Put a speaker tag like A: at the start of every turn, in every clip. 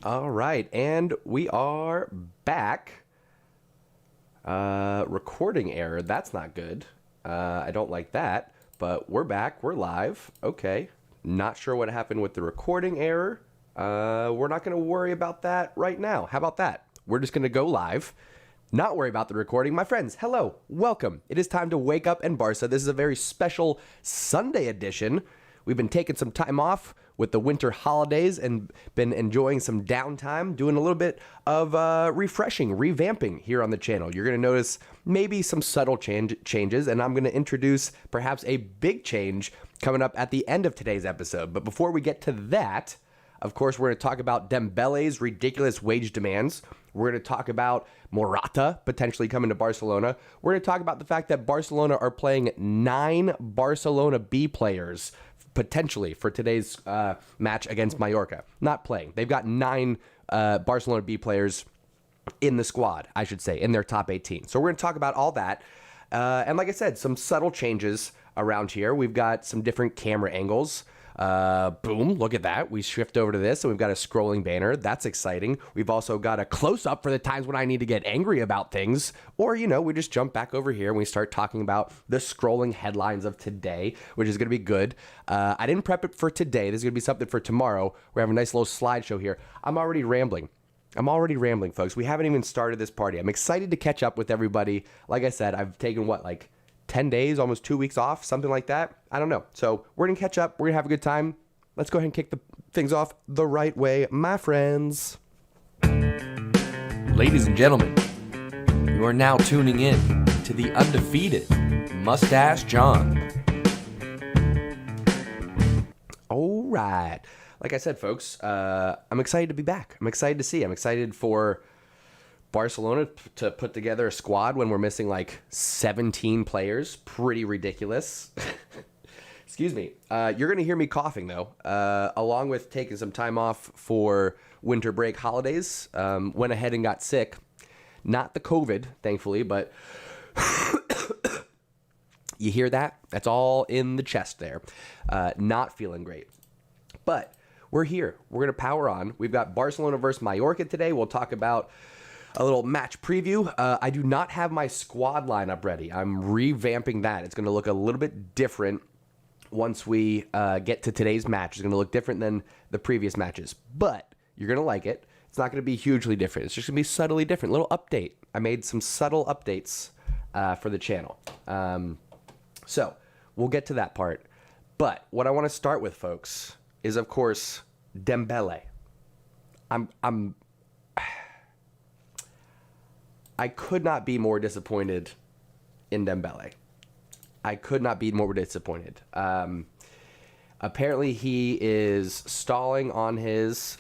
A: All right, and we are back. Recording error. That's not good. I don't like that, but we're back. We're live. Okay. Not sure what happened with the recording error. We're not going to worry about that right now. How about that? We're just going to go live. Not worry about the recording. My friends, hello. Welcome. It is time to wake up and Barca. This is a very special Sunday edition. We've been taking some time off with the winter holidays and been enjoying some downtime, doing a little bit of refreshing, revamping here on the channel. You're going to notice maybe some subtle changes, and I'm going to introduce perhaps a big change coming up at the end of today's episode. But before we get to that, of course, we're going to talk about Dembele's ridiculous wage demands. We're going to talk about Morata potentially coming to Barcelona. We're going to talk about the fact that Barcelona are playing 9 Barcelona B players potentially for today's match against Mallorca. Not playing. They've got 9 Barcelona B players in the squad, I should say, in their top 18. So we're going to talk about all that. And like I said, some subtle changes around here. We've got some different camera angles. Boom, look at that. We shift over to this and we've got a scrolling banner. That's exciting. We've also got a close-up for the times when I need to get angry about things. Or, you know, we just jump back over here and we start talking about the scrolling headlines of today, which is going to be good. I didn't prep it for today. This is going to be something for tomorrow. We have a nice little slideshow here. I'm already rambling, folks. We haven't even started this party. I'm excited to catch up with everybody. Like I said, I've taken, 10 days, almost 2 weeks off, something like that. I don't know. So we're going to catch up. We're going to have a good time. Let's go ahead and kick the things off the right way, my friends.
B: Ladies and gentlemen, you are now tuning in to the undefeated Mustache John.
A: All right. Like I said, folks, I'm excited to be back. I'm excited to see. I'm excited for Barcelona to put together a squad when we're missing 17 players. Pretty ridiculous. Excuse me. You're going to hear me coughing, though, along with taking some time off for winter break holidays. Went ahead and got sick. Not the COVID, thankfully, but you hear that? That's all in the chest there. Not feeling great. But we're here. We're going to power on. We've got Barcelona versus Mallorca today. We'll talk about a little match preview. I do not have my squad lineup ready. I'm revamping that. It's going to look a little bit different once we get to today's match. It's going to look different than the previous matches, but you're going to like it. It's not going to be hugely different. It's just going to be subtly different. Little update. I made some subtle updates for the channel. So we'll get to that part. But what I want to start with, folks, is, of course, Dembele. I could not be more disappointed in Dembele. I could not be more disappointed. Apparently, he is stalling on his...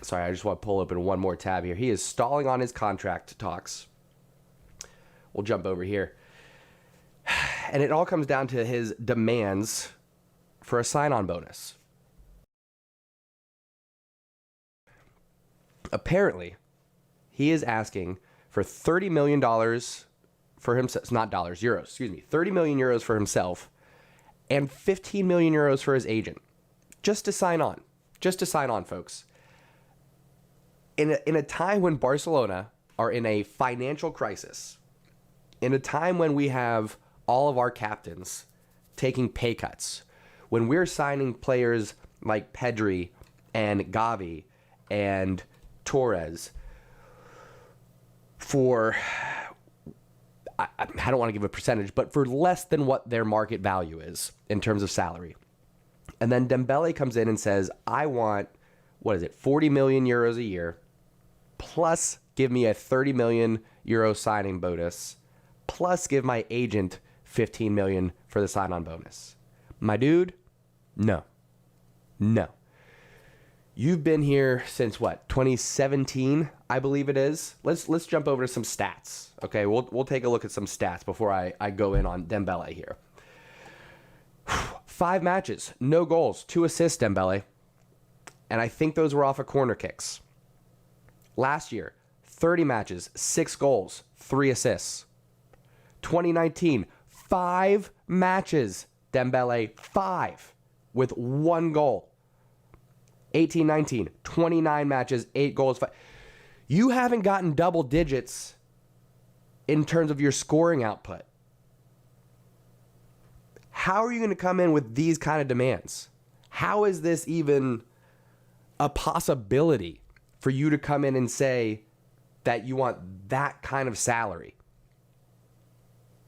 A: Sorry, I just want to pull open one more tab here. He is stalling on his contract talks. We'll jump over here. And it all comes down to his demands for a sign-on bonus. Apparently, he is asking for $30 million for himself, not dollars, euros, excuse me, 30 million euros for himself and 15 million euros for his agent. Just to sign on, folks. In a time when Barcelona are in a financial crisis, in a time when we have all of our captains taking pay cuts, when we're signing players like Pedri and Gavi and Torres for, I don't want to give a percentage, but for less than what their market value is in terms of salary. And then Dembele comes in and says, I want, 40 million euros a year, plus give me a 30 million euro signing bonus, plus give my agent 15 million for the sign-on bonus. My dude, no. You've been here since 2017, I believe it is. Let's jump over to some stats. Okay, we'll take a look at some stats before I go in on Dembele here. 5 matches, no goals, 2 assists, Dembele. And I think those were off of corner kicks. Last year, 30 matches, 6 goals, 3 assists. 2019, 5 matches, Dembele, 5 with 1 goal. 18-19, 29 matches, 8 goals. You haven't gotten double digits in terms of your scoring output. How are you going to come in with these kind of demands? How is this even a possibility for you to come in and say that you want that kind of salary?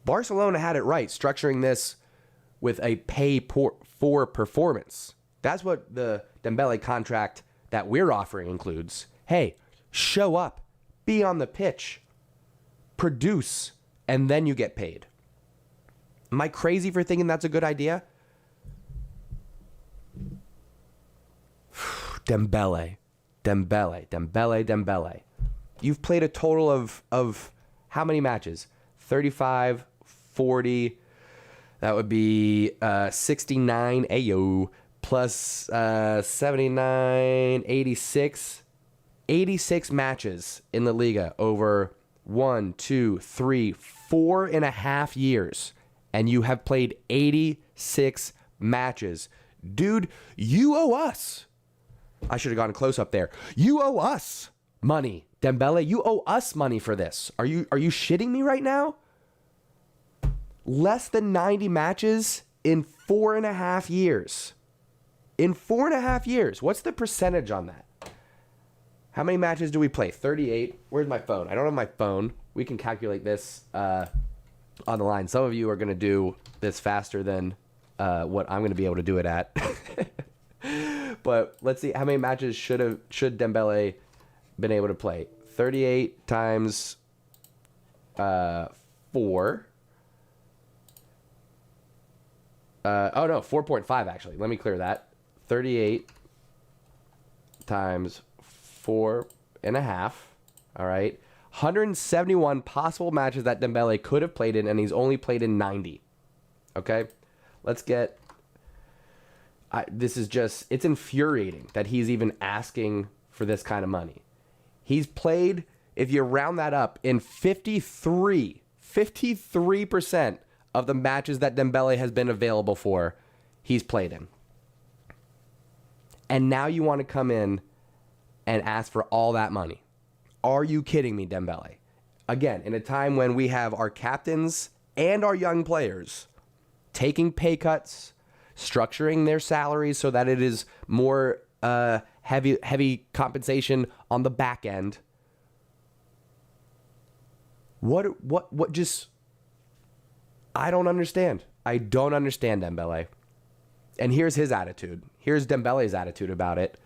A: Barcelona had it right, structuring this with a pay for performance. That's what the Dembele contract that we're offering includes. Hey, show up, be on the pitch, produce, and then you get paid. Am I crazy for thinking that's a good idea? Dembele. You've played a total of how many matches? 35, 40. That would be 69 ayo plus 79, 86. 86 matches in La Liga over 1, 2, 3, 4.5 years. And you have played 86 matches. Dude, you owe us. I should have gone close up there. You owe us money. Dembele, you owe us money for this. Are you shitting me right now? Less than 90 matches in 4.5 years. In 4.5 years. What's the percentage on that? How many matches do we play? 38. Where's my phone? I don't have my phone. We can calculate this on the line. Some of you are going to do this faster than what I'm going to be able to do it at. But let's see. How many matches should Dembele been able to play? 38 times 4. 4.5 actually. Let me clear that. 38 times 4.5. All right. 171 possible matches that Dembele could have played in, and he's only played in 90. Okay? Let's get... it's infuriating that he's even asking for this kind of money. He's played, if you round that up, in 53% of the matches that Dembele has been available for, he's played in. And now you want to come in and ask for all that money. Are you kidding me, Dembele? Again, in a time when we have our captains and our young players taking pay cuts, structuring their salaries so that it is more heavy compensation on the back end. What just... I don't understand. I don't understand Dembele. And here's his attitude. Here's Dembele's attitude about it.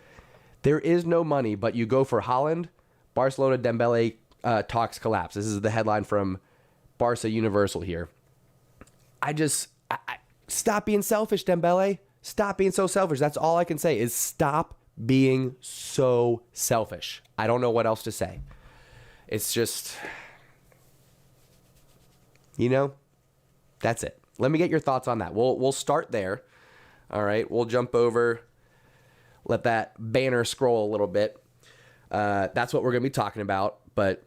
A: There is no money, but you go for Haaland. Barcelona Dembele talks collapse. This is the headline from Barca Universal here. Stop being selfish, Dembele. Stop being so selfish. That's all I can say is stop being so selfish. I don't know what else to say. It's just, that's it. Let me get your thoughts on that. We'll start there. All right. We'll jump over. Let that banner scroll a little bit. That's what we're going to be talking about. But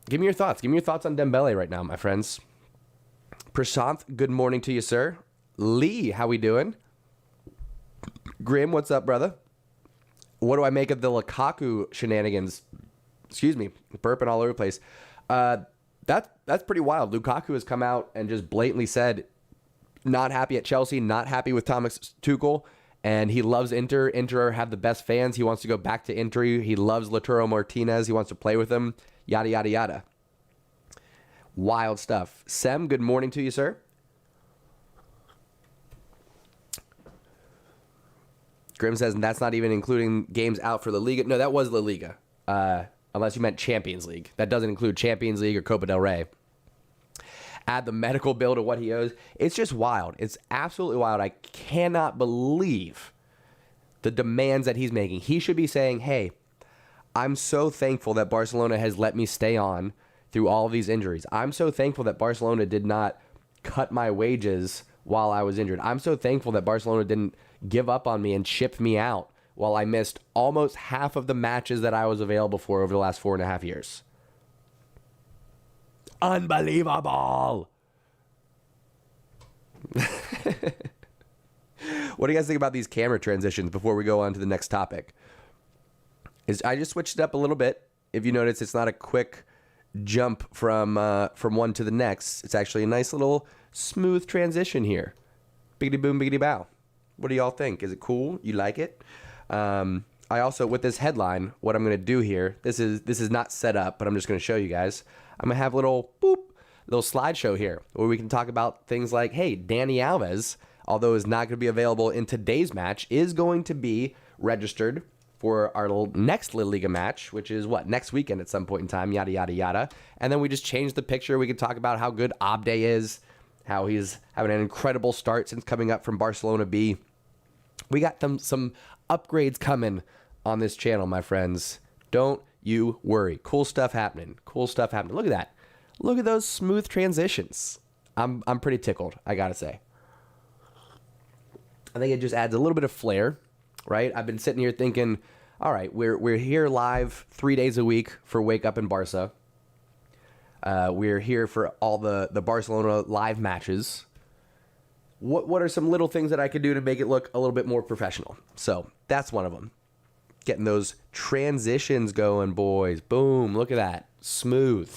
A: give me your thoughts. Give me your thoughts on Dembele right now, my friends. Prashanth, good morning to you, sir. Lee, how we doing? Grim, what's up, brother? What do I make of the Lukaku shenanigans? Excuse me, burping all over the place. That's pretty wild. Lukaku has come out and just blatantly said not happy at Chelsea, not happy with Thomas Tuchel, and he loves Inter. Inter have the best fans. He wants to go back to Inter. He loves Lautaro Martinez. He wants to play with him. Yada, yada, yada. Wild stuff. Sem, good morning to you, sir. Grim says, and that's not even including games out for La Liga. No, that was La Liga. Unless you meant Champions League. That doesn't include Champions League or Copa del Rey. Add the medical bill to what he owes. It's just wild. It's absolutely wild. I cannot believe the demands that he's making. He should be saying, hey, I'm so thankful that Barcelona has let me stay on through all of these injuries. I'm so thankful that Barcelona did not cut my wages while I was injured. I'm so thankful that Barcelona didn't give up on me and ship me out while I missed almost half of the matches that I was available for over the last 4.5 years. Unbelievable. What do you guys think about these camera transitions before we go on to the next topic? I just switched it up a little bit. If you notice, it's not a quick jump from one to the next. It's actually a nice little smooth transition here. Biggity boom, biggity bow. What do y'all think? Is it cool? You like it? I also, with this headline, what I'm going to do here, this is not set up, but I'm just going to show you guys. I'm going to have a little slideshow here where we can talk about things like, hey, Dani Alves, although is not going to be available in today's match, is going to be registered for our next La Liga match, which is next weekend at some point in time, yada, yada, yada. And then we just changed the picture. We could talk about how good Abde is, how he's having an incredible start since coming up from Barcelona B. We got some upgrades coming on this channel, my friends. Don't you worry. Cool stuff happening. Cool stuff happening. Look at that. Look at those smooth transitions. I'm pretty tickled, I gotta say. I think it just adds a little bit of flair, right? I've been sitting here thinking, all right, we're here live 3 days a week for Wake Up in Barca. We're here for all the Barcelona live matches. What are some little things that I could do to make it look a little bit more professional? So that's one of them. Getting those transitions going, boys. Boom, look at that. Smooth.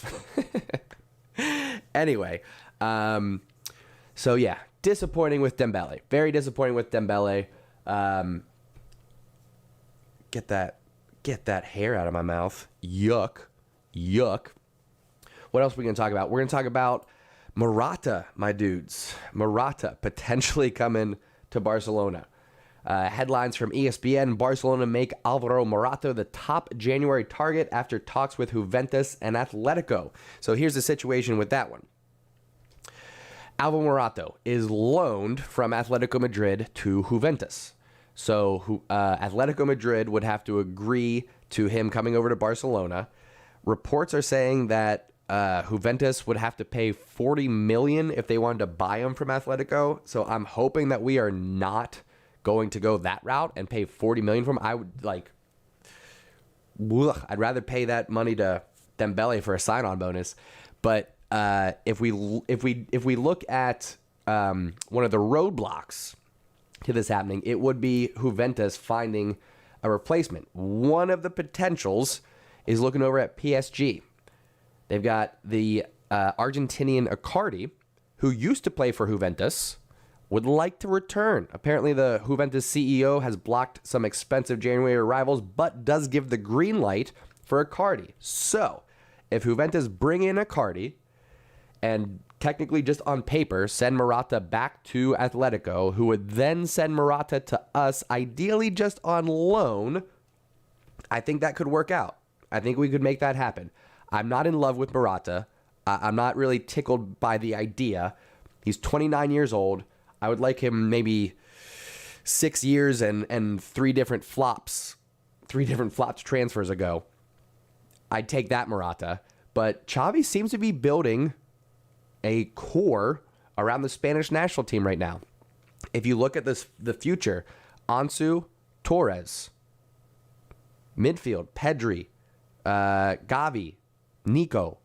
A: Anyway, so yeah, disappointing with Dembele. Very disappointing with Dembele. Get that hair out of my mouth. Yuck. What else are we going to talk about? We're going to talk about Morata, my dudes. Morata potentially coming to Barcelona. Headlines from ESPN: Barcelona make Alvaro Morata the top January target after talks with Juventus and Atletico. So here's the situation with that one. Alvaro Morata is loaned from Atletico Madrid to Juventus. So Atletico Madrid would have to agree to him coming over to Barcelona. Reports are saying that Juventus would have to pay $40 million if they wanted to buy him from Atletico. So I'm hoping that we are not going to go that route and pay $40 million for him. I would I'd rather pay that money to Dembele for a sign-on bonus. But if we look at one of the roadblocks to this happening, it would be Juventus finding a replacement. One of the potentials is looking over at PSG. They've got the Argentinian Icardi, who used to play for Juventus, would like to return. Apparently, the Juventus CEO has blocked some expensive January arrivals, but does give the green light for Icardi. So, if Juventus bring in Icardi and technically just on paper send Morata back to Atletico, who would then send Morata to us, ideally just on loan, I think that could work out. I think we could make that happen. I'm not in love with Morata. I'm not really tickled by the idea. He's 29 years old. I would like him maybe 6 years and three different flops transfers ago. I'd take that Morata. But Xavi seems to be building a core around the Spanish national team right now. If you look at the future, Ansu, Torres, midfield, Pedri, Gavi, Nico.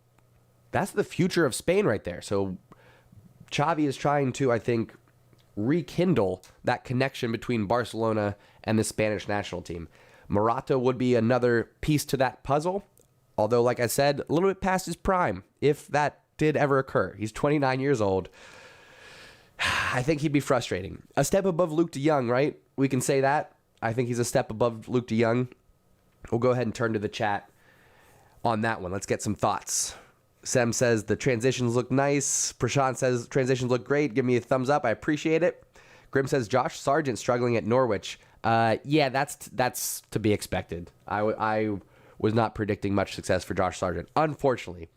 A: That's the future of Spain right there. So Xavi is trying to, I think, rekindle that connection between Barcelona and the Spanish national team. Morata would be another piece to that puzzle, although, like I said, a little bit past his prime, if that did ever occur. He's 29 years old. I think he'd be frustrating. A step above Luke de Jong, right? We can say that. I think he's a step above Luke de Jong. We'll go ahead and turn to the chat on that one. Let's get some thoughts. Sem says the transitions look nice. Prashant says transitions look great. Give me a thumbs up. I appreciate it. Grim says Josh Sargent struggling at Norwich. Yeah, that's to be expected. I was not predicting much success for Josh Sargent. Unfortunately,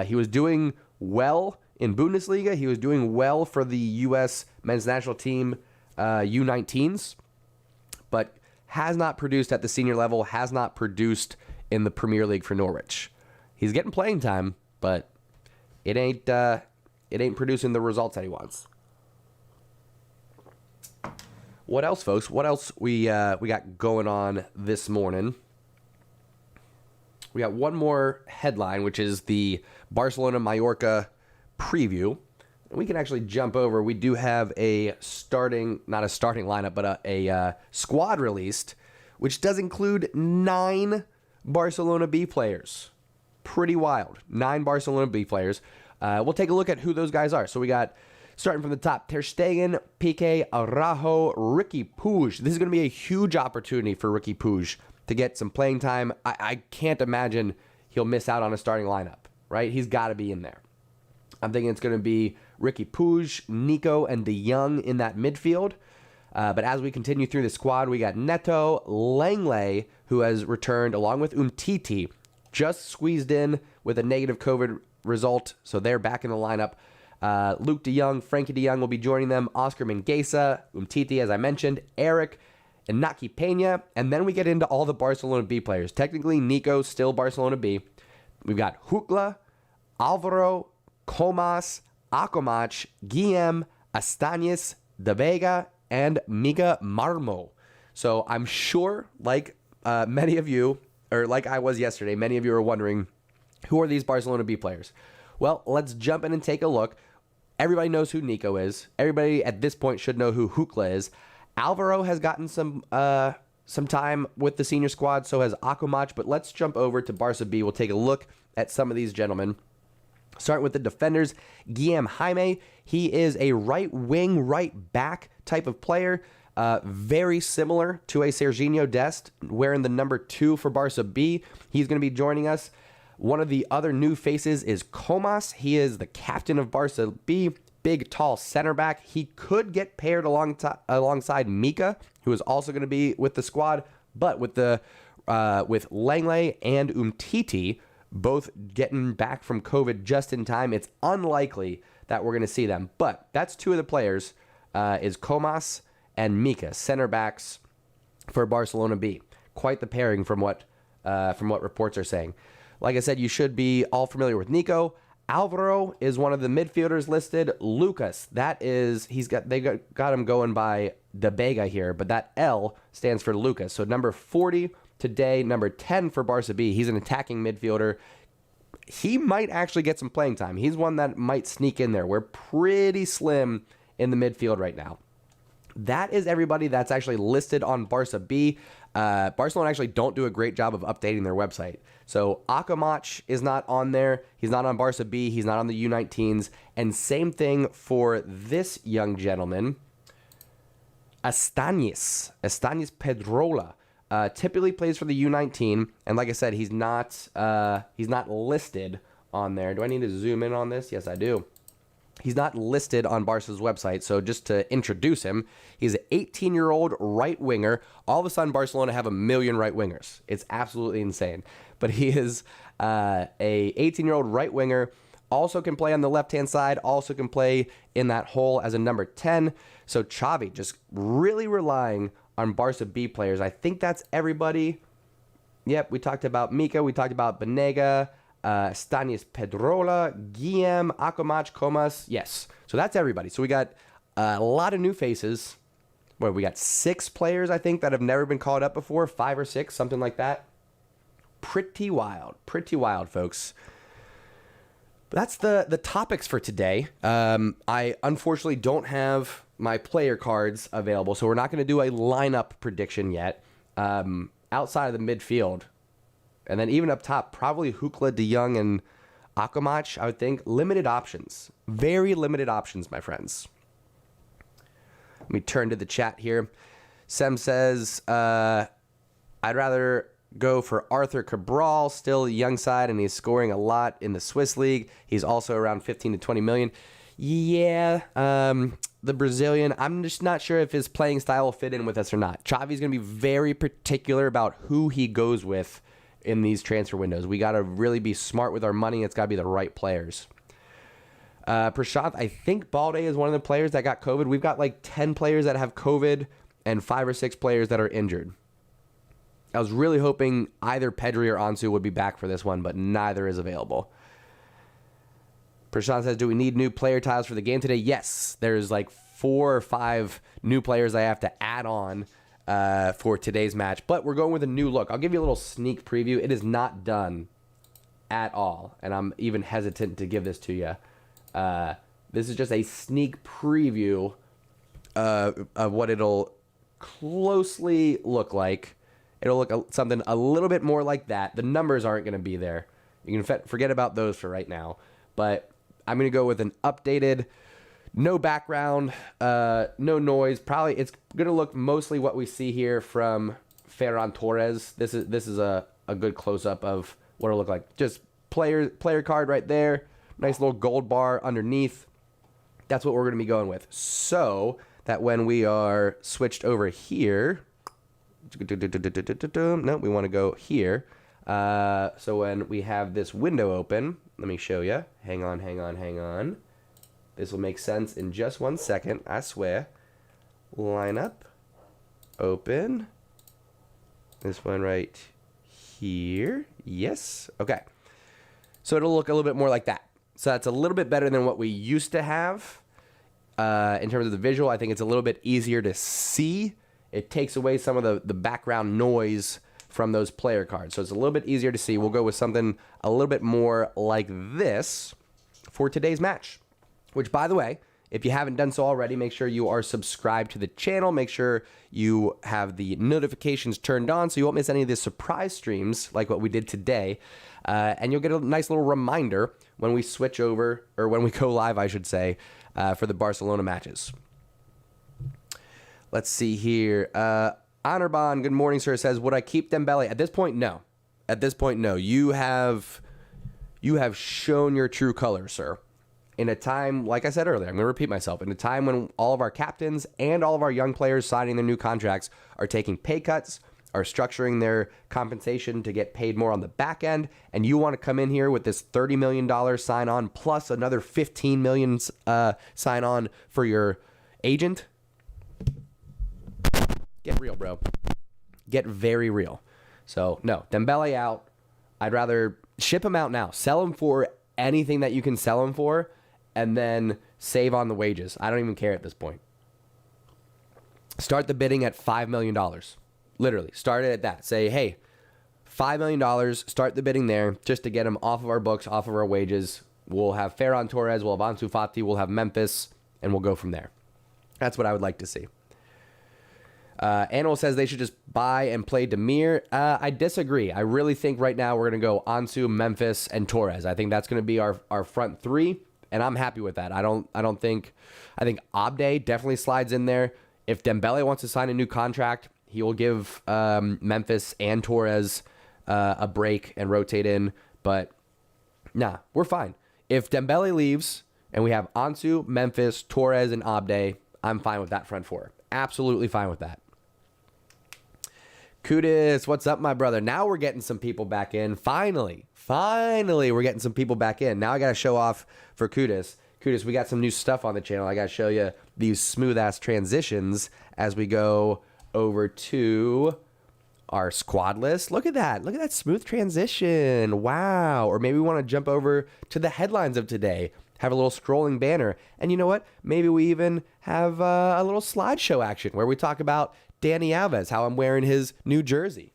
A: he was doing well in Bundesliga. He was doing well for the U.S. men's national team U19s, but has not produced at the senior level. Has not produced in the Premier League for Norwich. He's getting playing time, but it ain't producing the results that he wants. What else, folks? What else we got going on this morning? We got one more headline, which is the Barcelona-Mallorca preview. we can actually jump over. We do have a not a starting lineup, but a squad released, which does include 9 Barcelona B players. Pretty wild. 9 Barcelona B players. We'll take a look at who those guys are. So we got, starting from the top, Ter Stegen, Piqué, Araujo, Riqui Puig. This is going to be a huge opportunity for Riqui Puig to get some playing time. I can't imagine he'll miss out on a starting lineup, right? He's got to be in there. I'm thinking it's going to be Riqui Puig, Nico, and De Jong in that midfield. But as we continue through the squad, we got Neto, Langley, who has returned, along with Umtiti, just squeezed in with a negative COVID result, so they're back in the lineup. Luke De Jong, Frankie De Jong will be joining them. Oscar Mingueza, Umtiti, as I mentioned, Eric, and Naki Peña. And then we get into all the Barcelona B players. Technically, Nico's still Barcelona B. We've got Hukla, Alvaro, Comas, Akomach, Guillem, Astanis, De Vega, and Miguel Marmo. So I'm sure, like many of you, or like I was yesterday, many of you are wondering, who are these Barcelona B players? Well, let's jump in and take a look. Everybody knows who Nico is. Everybody at this point should know who Hukla is. Alvaro has gotten some time with the senior squad, so has Akomach, but let's jump over to Barca B. We'll take a look at some of these gentlemen. Starting with the defenders, Guillem Jaime. He is a right wing, right back type of player. Very similar to a Serginho Dest, wearing the number 2 for Barca B. He's going to be joining us. One of the other new faces is Comas. He is the captain of Barca B. Big, tall center back. He could get paired alongside Mika, who is also going to be with the squad. But with Langley and Umtiti both getting back from COVID just in time, it's unlikely that we're going to see them. But that's 2 of the players, is Comas and Mika, center backs for Barcelona B. Quite the pairing from what reports are saying. Like I said, you should be all familiar with Nico. Alvaro is one of the midfielders listed. Lucas, they got him going by De Vega here, but that L stands for Lucas. So number 40 today, number 10 for Barca B. He's an attacking midfielder. He might actually get some playing time. He's one that might sneak in there. We're pretty slim in the midfield right now. That is everybody that's actually listed on Barca B. Barcelona actually don't do a great job of updating their website. So Akomach is not on there. He's not on Barca B. He's not on the U19s. And same thing for this young gentleman, Astanis Pedrola. Typically plays for the U19, and like I said, he's not listed on there. Do I need to zoom in on this? Yes, I do. He's not listed on Barca's website, so just to introduce him, he's an 18-year-old right winger. All of a sudden, Barcelona have 1 million right wingers. It's absolutely insane. But he is a 18-year-old right winger, also can play on the left-hand side, also can play in that hole as a number 10. So Xavi just really relying on Barca B players. I think that's everybody. Yep, we talked about Mika, we talked about Banega, Stanis Pedrola, Guillem, Akomach, Comas. Yes. So that's everybody. So we got a lot of new faces. Well, we got 6 players, I think, that have never been called up before. 5 or 6, something like that. Pretty wild, folks. But that's the topics for today. I unfortunately don't have my player cards available, so we're not going to do a lineup prediction yet. Outside of the midfield, and then even up top, probably Hukla, De Jong, and Akomach, I would think. Limited options. Very limited options, my friends. Let me turn to the chat here. Sem says, I'd rather go for Arthur Cabral, still young side, and he's scoring a lot in the Swiss league. He's also around 15 to 20 million. Yeah, the Brazilian, I'm just not sure if his playing style will fit in with us or not. Xavi's going to be very particular about who he goes with in these transfer windows. We got to really be smart with our money. It's got to be the right players. Prashant, I think Balde is one of the players that got COVID. We've got like 10 players that have COVID and 5 or 6 players that are injured. I was really hoping either Pedri or Ansu would be back for this one, but neither is available. Prashant says, do we need new player tiles for the game today? Yes. There's like 4 or 5 new players I have to add on for today's match. But we're going with a new look. I'll give you a little sneak preview. It is not done at all. And I'm even hesitant to give this to you. This is just a sneak preview of what it'll closely look like. It'll look something a little bit more like that. The numbers aren't going to be there. You can forget about those for right now. But I'm going to go with an updated, no background, no noise. Probably it's going to look mostly what we see here from Ferran Torres. This is a good close-up of what it'll look like. Just player card right there. Nice little gold bar underneath. That's what we're going to be going with. So that when we are switched over here, no, we want to go here. So when we have this window open, let me show you. Hang on. This will make sense in just 1 second, I swear. Line up, open. This one right here. Yes. Okay. So it'll look a little bit more like that. So that's a little bit better than what we used to have. In terms of the visual, I think it's a little bit easier to see. It takes away some of the background noise from those player cards. So it's a little bit easier to see. We'll go with something a little bit more like this for today's match. Which, by the way, if you haven't done so already, make sure you are subscribed to the channel. Make sure you have the notifications turned on so you won't miss any of the surprise streams like what we did today. And you'll get a nice little reminder when we switch over, or when we go live, I should say, for the Barcelona matches. Let's see here. Honorbon, good morning, sir, says, would I keep Dembele? At this point, no. At this point, no. You have shown your true colors, sir. In a time, like I said earlier, I'm going to repeat myself, in a time when all of our captains and all of our young players signing their new contracts are taking pay cuts, are structuring their compensation to get paid more on the back end, and you want to come in here with this $30 million sign-on plus another $15 million sign-on for your agent? Get real, bro. Get very real. So, no, Dembele out. I'd rather ship him out now. Sell him for anything that you can sell him for, and then save on the wages. I don't even care at this point. Start the bidding at $5 million. Literally, start it at that. Say, hey, $5 million, start the bidding there just to get him off of our books, off of our wages. We'll have Ferran Torres, we'll have Ansu Fati, we'll have Memphis, and we'll go from there. That's what I would like to see. Animal says they should just buy and play Demir. I disagree. I really think right now we're going to go Ansu, Memphis, and Torres. I think that's going to be our front three, and I'm happy with that. I think Abde definitely slides in there. If Dembele wants to sign a new contract, he will give Memphis and Torres a break and rotate in. But nah, we're fine. If Dembele leaves and we have Ansu, Memphis, Torres, and Abde, I'm fine with that front four. Absolutely fine with that. Kudis, what's up, my brother? Now we're getting some people back in. Finally, we're getting some people back in. Now I got to show off for Kudis. Kudis, we got some new stuff on the channel. I got to show you these smooth-ass transitions as we go over to our squad list. Look at that. Look at that smooth transition. Wow. Or maybe we want to jump over to the headlines of today. Have a little scrolling banner. And you know what? Maybe we even have a little slideshow action where we talk about Danny Alves, how I'm wearing his new jersey.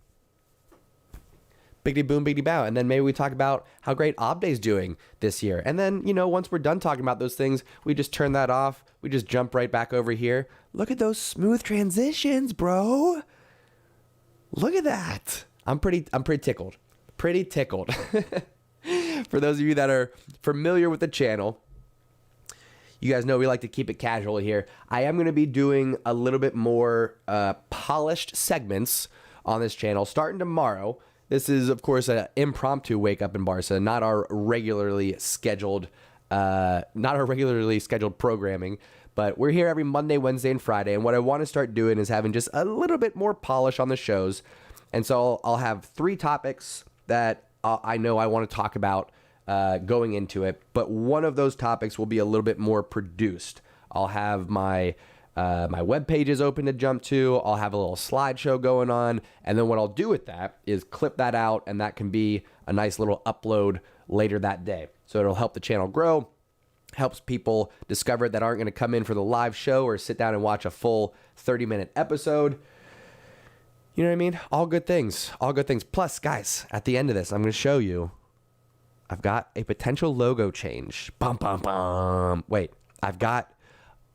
A: Biggity boom, biggity bow. And then maybe we talk about how great Abde's doing this year. And then, once we're done talking about those things, we just turn that off. We just jump right back over here. Look at those smooth transitions, bro. Look at that. I'm pretty tickled. Pretty tickled. For those of you that are familiar with the channel, you guys know we like to keep it casual here. I am going to be doing a little bit more polished segments on this channel starting tomorrow. This is, of course, an impromptu wake up in Barca, not our regularly scheduled programming. But we're here every Monday, Wednesday, and Friday. And what I want to start doing is having just a little bit more polish on the shows. And so I'll have 3 topics that I know I want to talk about going into it, but one of those topics will be a little bit more produced. I'll have my web pages open to jump to. I'll have a little slideshow going on, and then what I'll do with that is clip that out, and that can be a nice little upload later that day. So it'll help the channel grow, helps people discover it that aren't going to come in for the live show or sit down and watch a full 30-minute episode. You know what I mean? All good things. All good things. Plus, guys, at the end of this, I'm going to show you I've got a potential logo change. Bum, bum, bum. Wait, I've got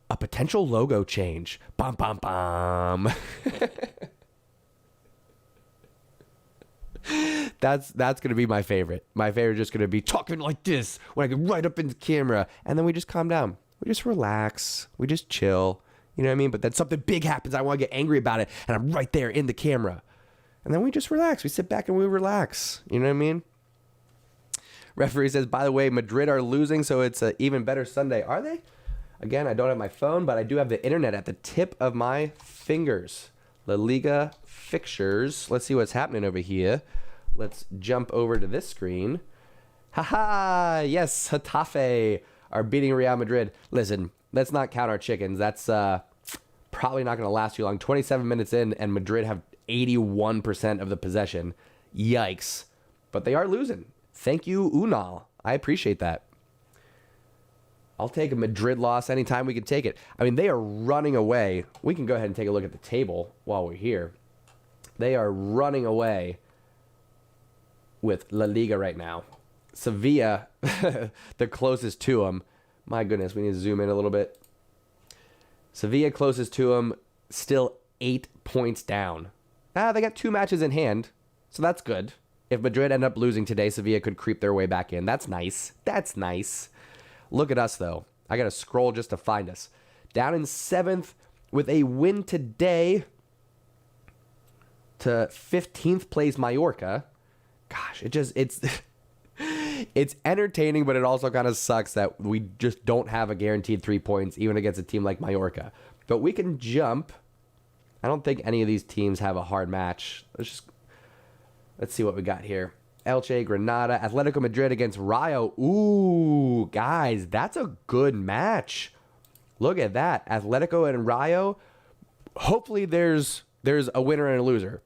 A: a potential logo change. Bum, bum, bum. That's going to be my favorite. My favorite is just going to be talking like this when I get right up in the camera. And then we just calm down. We just relax. We just chill. You know what I mean? But then something big happens. I want to get angry about it. And I'm right there in the camera. And then we just relax. We sit back and we relax. You know what I mean? Referee says, by the way, Madrid are losing, so it's an even better Sunday. Are they? Again, I don't have my phone, but I do have the internet at the tip of my fingers. La Liga fixtures. Let's see what's happening over here. Let's jump over to this screen. Haha! Yes, Getafe are beating Real Madrid. Listen, let's not count our chickens. That's probably not going to last too long. 27 minutes in, and Madrid have 81% of the possession. Yikes. But they are losing. Thank you, Unal. I appreciate that. I'll take a Madrid loss anytime we can take it. I mean, they are running away. We can go ahead and take a look at the table while we're here. They are running away with La Liga right now. Sevilla, the closest to them. My goodness, we need to zoom in a little bit. Sevilla closest to them, still 8 points down. They got 2 matches in hand, so that's good. If Madrid end up losing today, Sevilla could creep their way back in. That's nice. That's nice. Look at us, though. I got to scroll just to find us. Down in 7th with a win today to 15th place Mallorca. Gosh, it's it's entertaining, but it also kind of sucks that we just don't have a guaranteed 3 points, even against a team like Mallorca. But we can jump. I don't think any of these teams have a hard match. Let's see what we got here. Elche, Granada, Atletico Madrid against Rayo. Ooh, guys, that's a good match. Look at that. Atletico and Rayo. Hopefully there's a winner and a loser.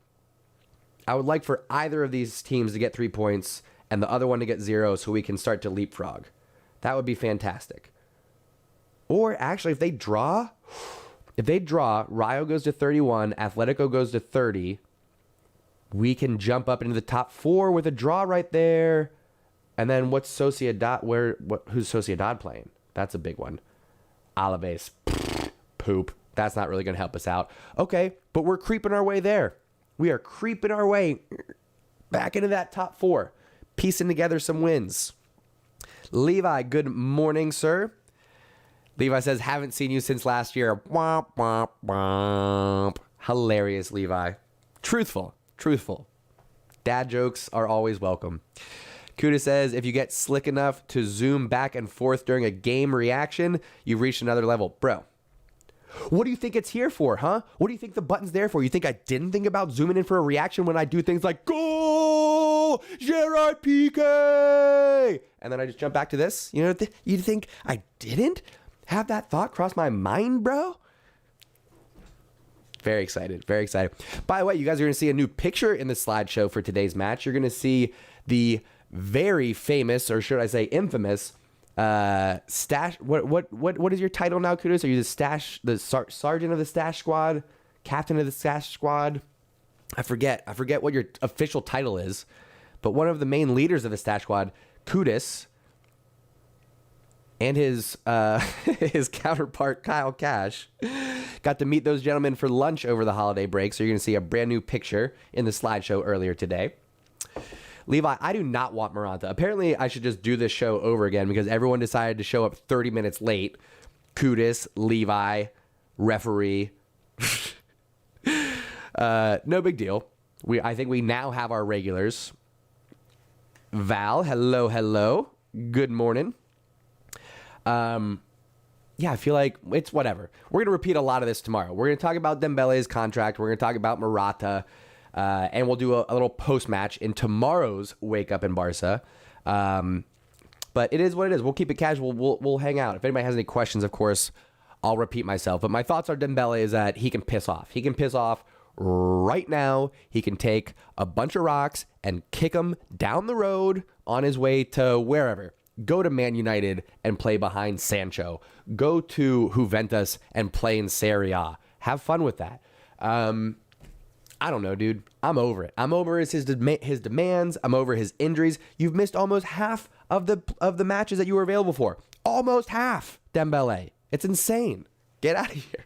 A: I would like for either of these teams to get 3 points and the other one to get 0 so we can start to leapfrog. That would be fantastic. Or actually, if they draw, Rayo goes to 31, Atletico goes to 30. We can jump up into the top 4 with a draw right there. And then what's Sociedad? Who's Sociedad playing? That's a big one. Alaves. Poop. That's not really going to help us out. Okay, but we're creeping our way there. We are creeping our way back into that top 4. Piecing together some wins. Levi, good morning, sir. Levi says, haven't seen you since last year. Womp, womp, womp. Hilarious, Levi. Truthful. Dad jokes are always welcome. Kuda says, if you get slick enough to zoom back and forth during a game reaction, you've reached another level. Bro, what do you think it's here for, huh? What do you think the button's there for? You think I didn't think about zooming in for a reaction when I do things like, goal, Gerard Piqué, and then I just jump back to this? You know, you think I didn't have that thought cross my mind, bro? Very excited. By the way, you guys are going to see a new picture in the slideshow for today's match. You're going to see the very famous, or should I say infamous, stash. What is your title now, Kudos? Are you the sergeant of the stash squad, captain of the stash squad? I forget what your official title is, but one of the main leaders of the stash squad, Kudos, and his his counterpart Kyle Cash got to meet those gentlemen for lunch over the holiday break. So you're going to see a brand new picture in the slideshow earlier today. Levi, I do not want Morata. Apparently, I should just do this show over again because everyone decided to show up 30 minutes late. Kudis, Levi, referee. No big deal. I think we now have our regulars. Val, hello. Good morning. Yeah, I feel like it's whatever. We're going to repeat a lot of this tomorrow. We're going to talk about Dembele's contract. We're going to talk about Morata. And we'll do a little post-match in tomorrow's Wake Up in Barca. But it is what it is. We'll keep it casual. We'll hang out. If anybody has any questions, of course, I'll repeat myself. But my thoughts on Dembele is that he can piss off. He can piss off right now. He can take a bunch of rocks and kick them down the road on his way to wherever. Go to Man United and play behind Sancho. Go to Juventus and play in Serie A. Have fun with that. I don't know, dude. I'm over it. I'm over his demands. I'm over his injuries. You've missed almost half of the matches that you were available for. Almost half, Dembele. It's insane. Get out of here.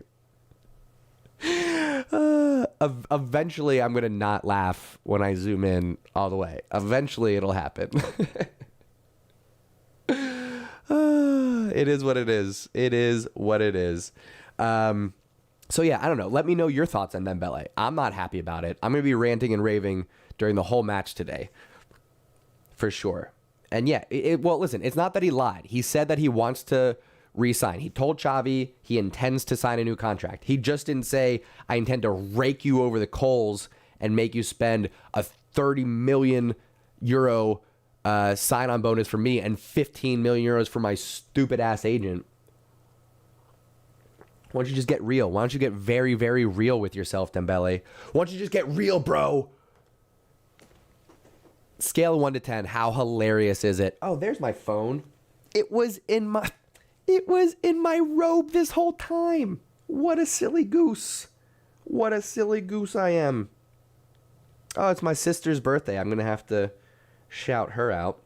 A: Eventually, I'm going to not laugh when I zoom in all the way. Eventually, it'll happen. It is what it is. It is what it is. So, yeah, I don't know. Let me know your thoughts on Dembele. I'm not happy about it. I'm going to be ranting and raving during the whole match today. For sure. And, yeah, well, listen, it's not that he lied. He said that he wants to re-sign. He told Xavi he intends to sign a new contract. He just didn't say, I intend to rake you over the coals and make you spend a 30 million euro sign-on bonus for me and 15 million euros for my stupid-ass agent. Why don't you just get real? Why don't you get very, very real with yourself, Dembele? Why don't you just get real, bro? Scale of 1 to 10, how hilarious is it? Oh, there's my phone. It was in my robe this whole time. What a silly goose. What a silly goose I am. Oh, it's my sister's birthday. I'm going to have to shout her out.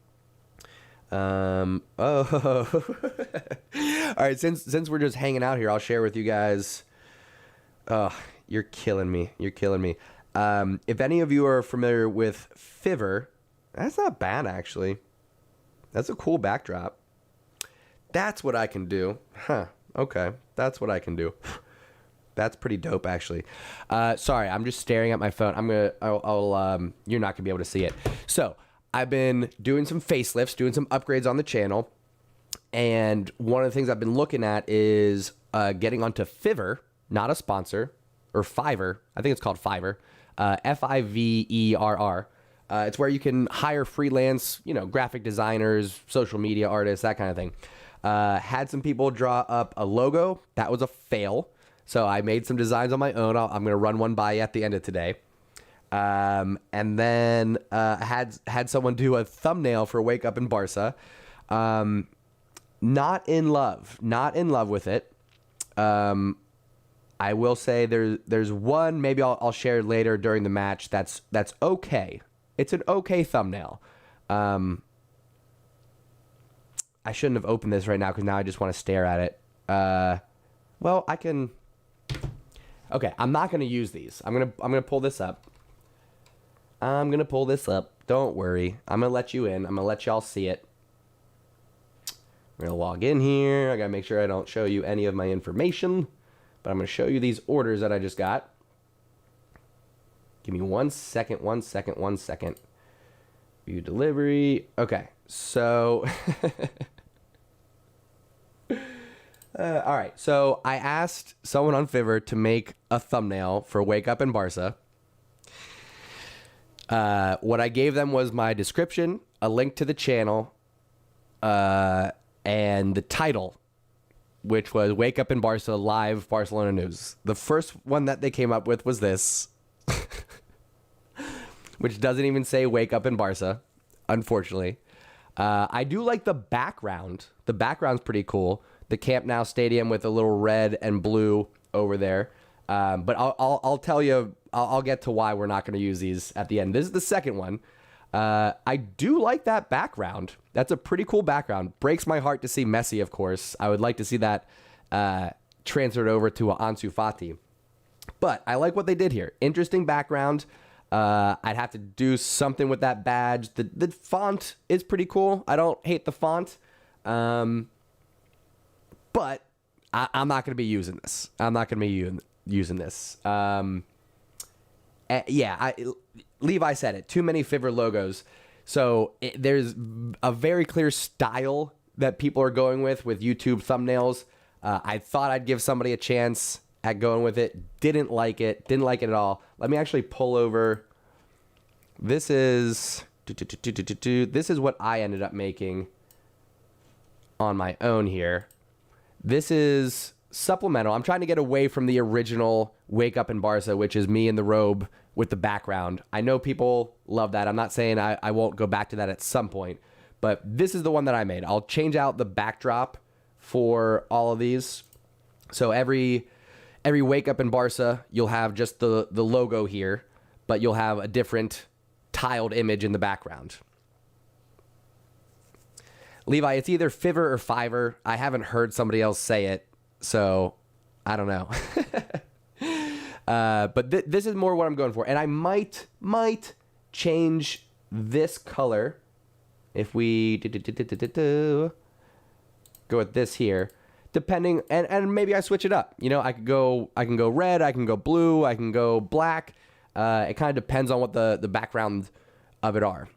A: Oh. All right, since we're just hanging out here, I'll share with you guys. Oh, you're killing me. You're killing me. If any of you are familiar with Fiverr, that's not bad, actually. That's a cool backdrop. That's what I can do. Huh. Okay. That's what I can do. That's pretty dope, actually. Sorry, I'm just staring at my phone. You're not gonna be able to see it. So I've been doing some facelifts, doing some upgrades on the channel. And one of the things I've been looking at is getting onto Fiverr, not a sponsor, or Fiverr. I think it's called Fiverr. Fiverr. It's where you can hire freelance, graphic designers, social media artists, that kind of thing. Had some people draw up a logo. That was a fail. So I made some designs on my own. I'm going to run one by you at the end of today. And then had someone do a thumbnail for Wake Up in Barca. Not in love with it. I will say there's one, maybe I'll share later during the match. That's okay. It's an okay thumbnail. I shouldn't have opened this right now because now I just want to stare at it. Well, I can. Okay, I'm not going to use these. I'm gonna pull this up. Don't worry. I'm gonna let you in. I'm gonna let y'all see it. I'm gonna log in here. I gotta make sure I don't show you any of my information, but I'm gonna show you these orders that I just got. Give me 1 second. View delivery. Okay, so all right. So I asked someone on Fiverr to make a thumbnail for Wake Up in Barca. What I gave them was my description, a link to the channel, and the title, which was Wake Up in Barca Live Barcelona News. The first one that they came up with was this, which doesn't even say Wake Up in Barca, unfortunately. I do like the background. The background's pretty cool. The Camp Nou Stadium with a little red and blue over there. But I'll tell you, I'll get to why we're not going to use these at the end. This is the second one. I do like that background. That's a pretty cool background. Breaks my heart to see Messi, of course. I would like to see that transferred over to Ansu Fati. But I like what they did here. Interesting background. I'd have to do something with that badge. The font is pretty cool. I don't hate the font. But I'm not going to be using this. Levi said it. Too many Fiverr logos. So there's a very clear style that people are going with YouTube thumbnails. I thought I'd give somebody a chance at going with it. Didn't like it at all. Let me actually pull over. This is what I ended up making on my own here. This is supplemental. I'm trying to get away from the original Wake Up in Barca, which is me in the robe with the background. I know people love that. I'm not saying I won't go back to that at some point, but this is the one that I made. I'll change out the backdrop for all of these. So every Wake Up in Barca, you'll have just the logo here, but you'll have a different tiled image in the background. Levi, it's either Fiverr or Fiverr. I haven't heard somebody else say it, so I don't know. But this is more what I'm going for. And I might change this color if we go with this here, depending, and maybe I switch it up. You know, I can go red, I can go blue, I can go black. It kind of depends on what the background of it are.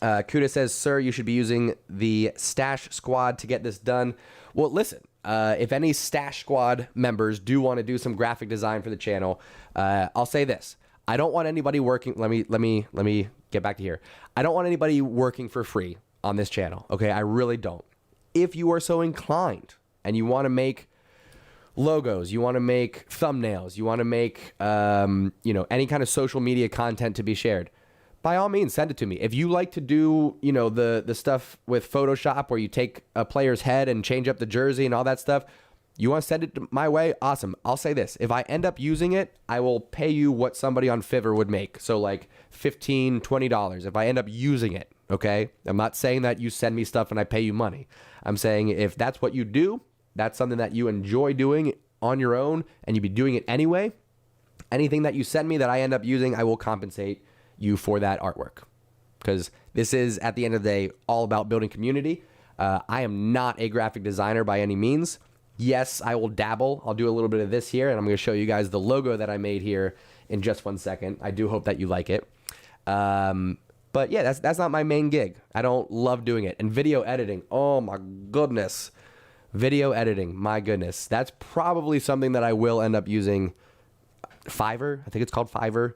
A: Kuda says, sir, you should be using the Stash Squad to get this done. Well, listen, if any Stash Squad members do want to do some graphic design for the channel, I'll say this. I don't want anybody working. Let me get back to here. I don't want anybody working for free on this channel. Okay, I really don't. If you are so inclined and you want to make logos, you want to make thumbnails, you want to make any kind of social media content to be shared, by all means, send it to me. If you like to do, the stuff with Photoshop where you take a player's head and change up the jersey and all that stuff, you want to send it my way? Awesome. I'll say this. If I end up using it, I will pay you what somebody on Fiverr would make. So like $15, $20 if I end up using it, okay? I'm not saying that you send me stuff and I pay you money. I'm saying if that's what you do, that's something that you enjoy doing on your own and you'd be doing it anyway, anything that you send me that I end up using, I will compensate you for that artwork, because this is, at the end of the day, all about building community. I am not a graphic designer by any means. Yes, I will dabble. I'll do a little bit of this here, and I'm going to show you guys the logo that I made here in just 1 second. I do hope that you like it. But yeah, that's not my main gig. I don't love doing it. And video editing, oh my goodness. Video editing, my goodness. That's probably something that I will end up using. Fiverr, I think it's called Fiverr.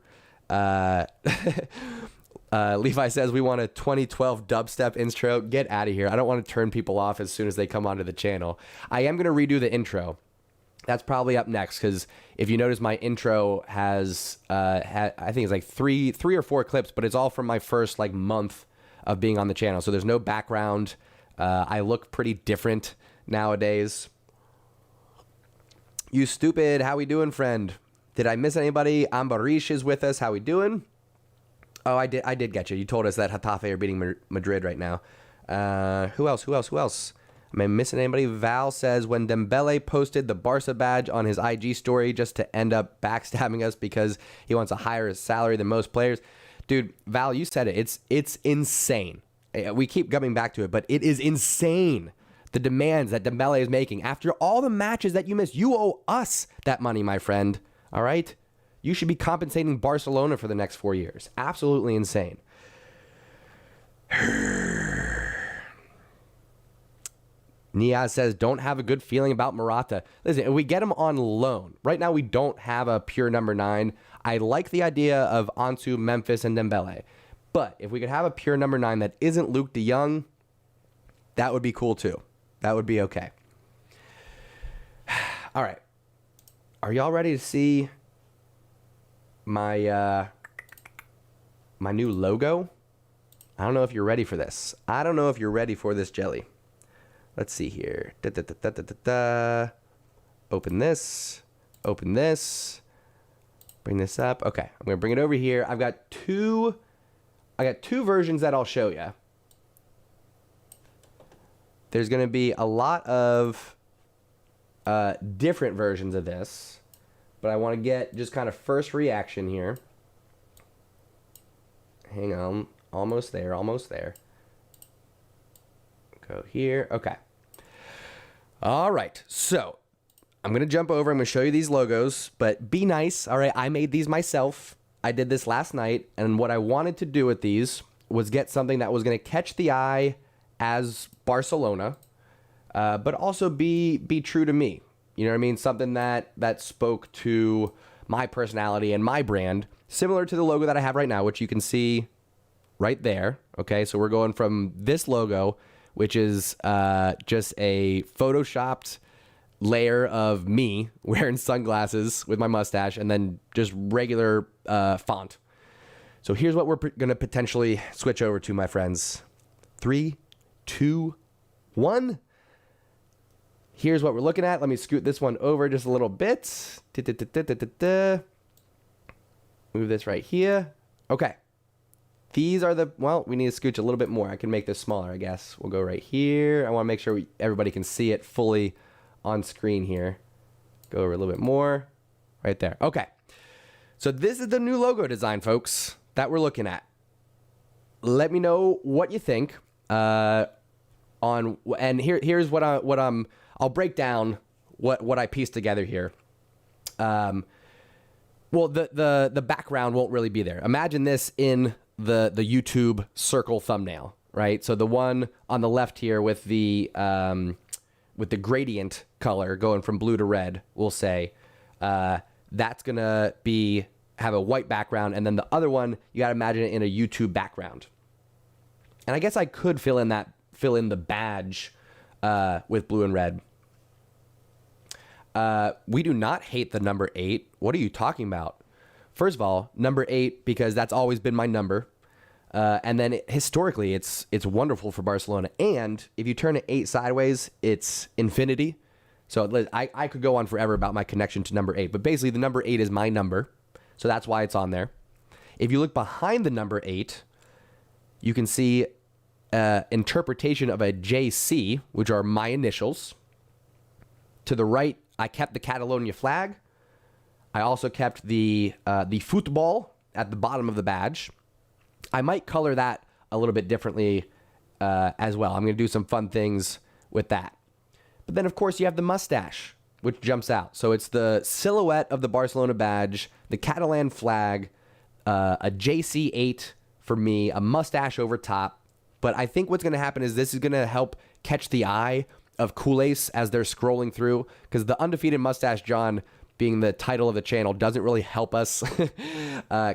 A: Levi says we want a 2012 dubstep intro. Get out of here. I don't want to turn people off as soon as they come onto the channel. I am going to redo the intro. That's probably up next, because if you notice, my intro has I think it's like three or four clips, but it's all from my first like month of being on the channel. So there's no background. I look pretty different nowadays. You stupid. How we doing, friend? Did I miss anybody? Ambarish is with us. How we doing? Oh, I did get you. You told us that Getafe are beating Madrid right now. Who else? Am I missing anybody? Val says, when Dembele posted the Barca badge on his IG story just to end up backstabbing us because he wants a higher salary than most players. Dude, Val, you said it. It's insane. We keep coming back to it, but it is insane. The demands that Dembele is making after all the matches that you missed. You owe us that money, my friend. All right? You should be compensating Barcelona for the next 4 years. Absolutely insane. Niaz says, don't have a good feeling about Morata. Listen, if we get him on loan, right now we don't have a pure number 9. I like the idea of Ansu, Memphis, and Dembele. But if we could have a pure number 9 that isn't Luke de Jong, that would be cool too. That would be okay. All right. Are y'all ready to see my my new logo? I don't know if you're ready for this. I don't know if you're ready for this, Jelly. Let's see here. Open this. Open this. Bring this up. Okay, I'm gonna bring it over here. I got two versions that I'll show you. There's gonna be a lot of different versions of this, but I want to get just kind of first reaction here. Hang on, almost there. Go here. Okay. All right. So I'm going to jump over. I'm going to show you these logos, but be nice. All right. I made these myself. I did this last night. And what I wanted to do with these was get something that was going to catch the eye as Barcelona, but also be true to me. You know what I mean? Something that spoke to my personality and my brand, similar to the logo that I have right now, which you can see right there. Okay. So we're going from this logo, which is just a photoshopped layer of me wearing sunglasses with my mustache and then just regular font. So here's what we're going to potentially switch over to, my friends. 3, 2, 1. Here's what we're looking at. Let me scoot this one over just a little bit. Move this right here. Okay. these are we need to scooch a little bit more. I can make this smaller, I guess. We'll go right here. I want to make sure everybody can see it fully on screen here. Go over a little bit more. Right there. Okay. So this is the new logo design, folks, that we're looking at. Let me know what you think. Here's I'll break down what I pieced together here. Well, the background won't really be there. Imagine this in the YouTube circle thumbnail, right? So the one on the left here with the gradient color going from blue to red, we'll say, that's gonna have a white background, and then the other one, you gotta imagine it in a YouTube background. And I guess I could fill in the badge with blue and red. We do not hate the number 8. What are you talking about? First of all, number 8, because that's always been my number. And then historically, it's wonderful for Barcelona. And if you turn an 8 sideways, it's infinity. So I could go on forever about my connection to number 8. But basically, the number 8 is my number. So that's why it's on there. If you look behind the number 8, you can see interpretation of a JC, which are my initials. To the right, I kept the Catalonia flag. I also kept the football at the bottom of the badge. I might color that a little bit differently as well. I'm going to do some fun things with that. But then, of course, you have the mustache, which jumps out. So it's the silhouette of the Barcelona badge, the Catalan flag, a JC8 for me, a mustache over top. But I think what's going to happen is this is going to help catch the eye of Culers as they're scrolling through, because the Undefeated Mustache John being the title of the channel doesn't really help us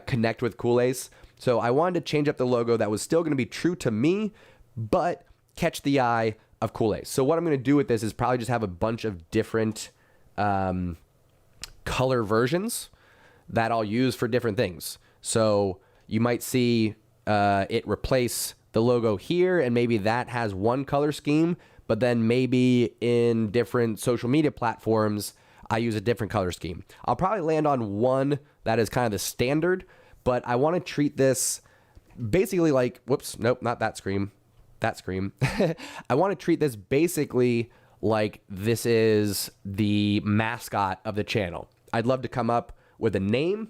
A: connect with Culers. So I wanted to change up the logo that was still going to be true to me, but catch the eye of Culers. So what I'm going to do with this is probably just have a bunch of different color versions that I'll use for different things. So you might see it replace the logo here, and maybe that has one color scheme, but then maybe in different social media platforms, I use a different color scheme. I'll probably land on one that is kind of the standard, but I want to treat this basically like, whoops, nope, not that scream. That scream. I want to treat this basically like this is the mascot of the channel. I'd love to come up with a name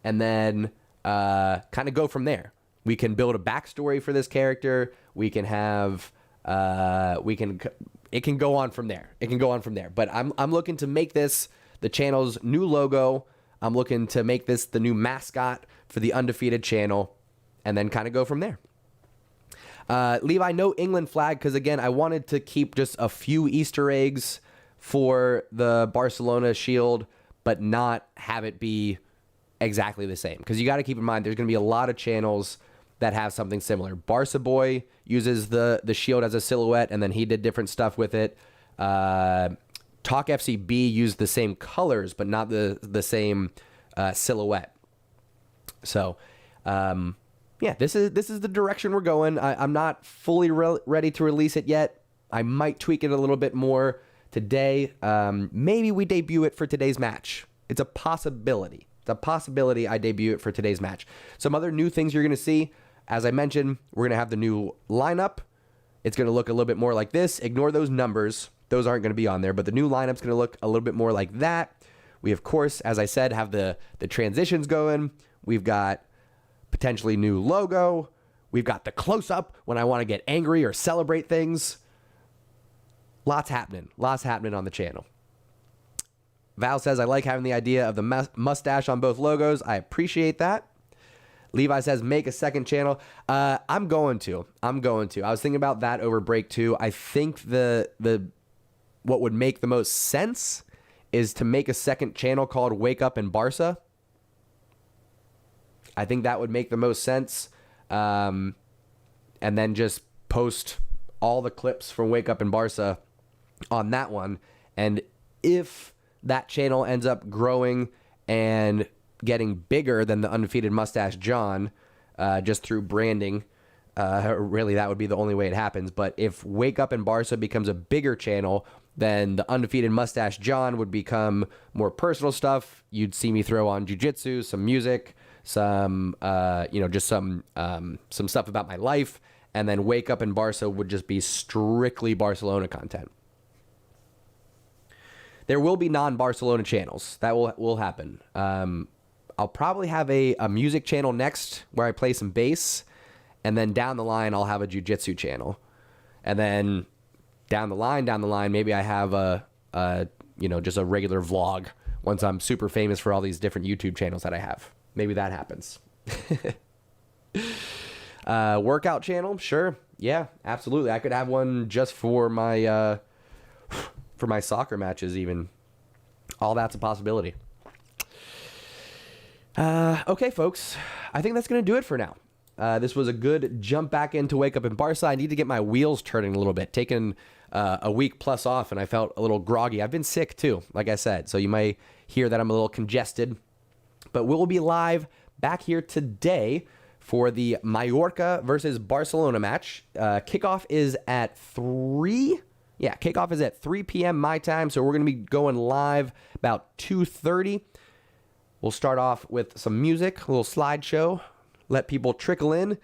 A: and then kind of go from there. We can build a backstory for this character. We can have, it can go on from there. It can go on from there. But I'm looking to make this the channel's new logo. I'm looking to make this the new mascot for the Undefeated channel, and then kind of go from there. Levi, no England flag, because again, I wanted to keep just a few Easter eggs for the Barcelona shield, but not have it be exactly the same. Because you got to keep in mind, there's going to be a lot of channels that have something similar. Barca Boy uses the shield as a silhouette, and then he did different stuff with it. Talk FCB used the same colors, but not the same silhouette. So, yeah, this is the direction we're going. I'm not fully ready to release it yet. I might tweak it a little bit more today. Maybe we debut it for today's match. It's a possibility. It's a possibility I debut it for today's match. Some other new things you're going to see. As I mentioned, we're going to have the new lineup. It's going to look a little bit more like this. Ignore those numbers. Those aren't going to be on there. But the new lineup's going to look a little bit more like that. We, of course, as I said, have the transitions going. We've got potentially new logo. We've got the close-up when I want to get angry or celebrate things. Lots happening. Lots happening on the channel. Val says, I like having the idea of the mustache on both logos. I appreciate that. Levi says, make a second channel. I'm going to. I was thinking about that over break too. I think what would make the most sense is to make a second channel called Wake Up in Barca. I think that would make the most sense. And then just post all the clips from Wake Up in Barca on that one. And if that channel ends up growing and getting bigger than the Undefeated Mustache John, just through branding, really that would be the only way it happens. But if Wake Up in Barca becomes a bigger channel, then the Undefeated Mustache John would become more personal stuff. You'd see me throw on jiu-jitsu, some music, some, just some stuff about my life. And then Wake Up in Barca would just be strictly Barcelona content. There will be non-Barcelona channels. That will happen. I'll probably have a music channel next where I play some bass. And then down the line, I'll have a jiu-jitsu channel. And then down the line, maybe I have just a regular vlog once I'm super famous for all these different YouTube channels that I have. Maybe that happens. Workout channel, sure. Yeah, absolutely. I could have one just for my soccer matches even. All that's a possibility. Okay, folks. I think that's going to do it for now. This was a good jump back into Wake Up in Barca. I need to get my wheels turning a little bit. Taken a week plus off, and I felt a little groggy. I've been sick, too, like I said. So you may hear that I'm a little congested. But we'll be live back here today for the Mallorca versus Barcelona match. Kickoff is at 3. Yeah, kickoff is at 3 p.m. my time, so we're going to be going live about 2:30. We'll start off with some music, a little slideshow, let people trickle in,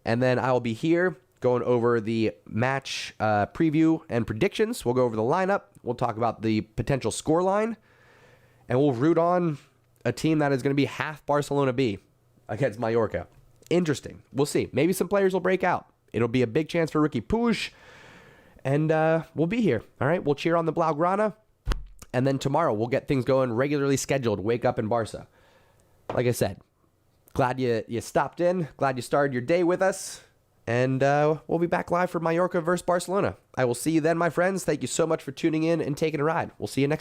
A: and then I will be here going over the match preview and predictions. We'll go over the lineup. We'll talk about the potential scoreline, and we'll root on a team that is going to be half Barcelona B against Mallorca. Interesting. We'll see. Maybe some players will break out. It'll be a big chance for Ricky Puig. And we'll be here. All right. We'll cheer on the Blaugrana. And then tomorrow we'll get things going regularly scheduled. Wake Up in Barca. Like I said, glad you stopped in. Glad you started your day with us. And we'll be back live for Mallorca versus Barcelona. I will see you then, my friends. Thank you so much for tuning in and taking a ride. We'll see you next time.